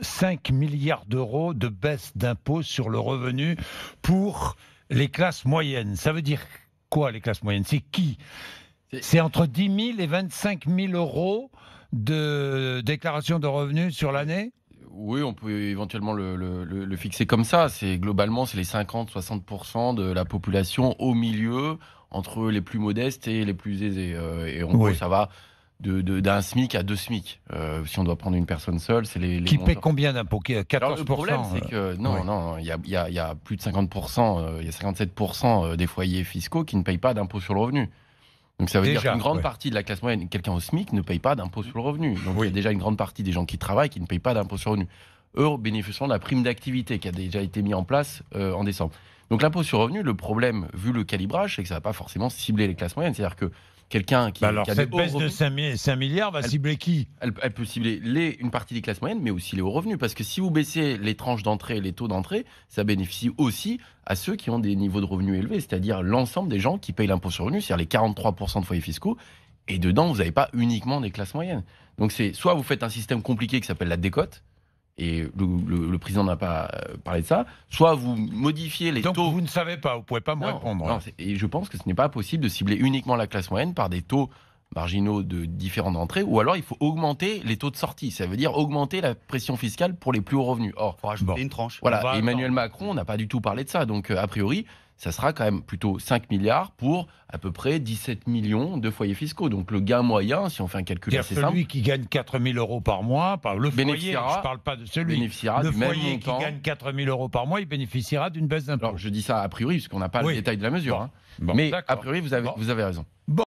5 milliards d'euros de baisse d'impôts sur le revenu pour les classes moyennes. Ça veut dire quoi, les classes moyennes? C'est qui? C'est entre 10 000 et 25 000 euros de déclaration de revenus sur l'année? Oui, on peut éventuellement le fixer comme ça. Globalement, c'est les 50-60% de la population au milieu, entre les plus modestes et les plus aisés. Et en gros, ça va d'un SMIC à 2 SMIC. Si on doit prendre une personne seule, c'est les Qui montants. paie combien d'impôts? 14%? Alors, le problème, c'est que non, il y a plus de 50%, il y a 57% des foyers fiscaux qui ne payent pas d'impôt sur le revenu. Donc ça veut dire qu'une grande partie de la classe moyenne, quelqu'un au SMIC, ne paye pas d'impôt sur le revenu. Donc il y a déjà une grande partie des gens qui travaillent qui ne payent pas d'impôt sur le revenu. Eux bénéficieront de la prime d'activité qui a déjà été mise en place en décembre. Donc l'impôt sur le revenu, le problème, vu le calibrage, c'est que ça ne va pas forcément cibler les classes moyennes. C'est-à-dire que quelqu'un qui, alors, qui a cette des hauts baisse revenus, de 5 milliards va cibler qui? elle peut cibler une partie des classes moyennes, mais aussi les hauts revenus. Parce que si vous baissez les tranches d'entrée, les taux d'entrée, ça bénéficie aussi à ceux qui ont des niveaux de revenus élevés, c'est-à-dire l'ensemble des gens qui payent l'impôt sur le revenu, c'est-à-dire les 43% de foyers fiscaux. Et dedans, vous n'avez pas uniquement des classes moyennes. Donc c'est soit vous faites un système compliqué qui s'appelle la décote, et le président n'a pas parlé de ça, soit vous modifiez les taux. Donc vous ne savez pas, vous ne pouvez pas me répondre. Non, et je pense que ce n'est pas possible de cibler uniquement la classe moyenne par des taux marginaux de différentes entrées, ou alors il faut augmenter les taux de sortie. Ça veut dire augmenter la pression fiscale pour les plus hauts revenus. Or, faut rajouter une tranche. Voilà, Emmanuel Macron n'a pas du tout parlé de ça. Donc, a priori, ça sera quand même plutôt 5 milliards pour à peu près 17 millions de foyers fiscaux. Donc, le gain moyen, si on fait un calcul assez simple... Celui qui gagne 4 000 euros par mois, le foyer, je ne parle pas de celui, bénéficiera le du même foyer qui montant. gagne 4 000 euros par mois, il bénéficiera d'une baisse d'impôt. Alors, je dis ça a priori, puisqu'on n'a pas le détail de la mesure. Bon, mais a priori, vous avez raison.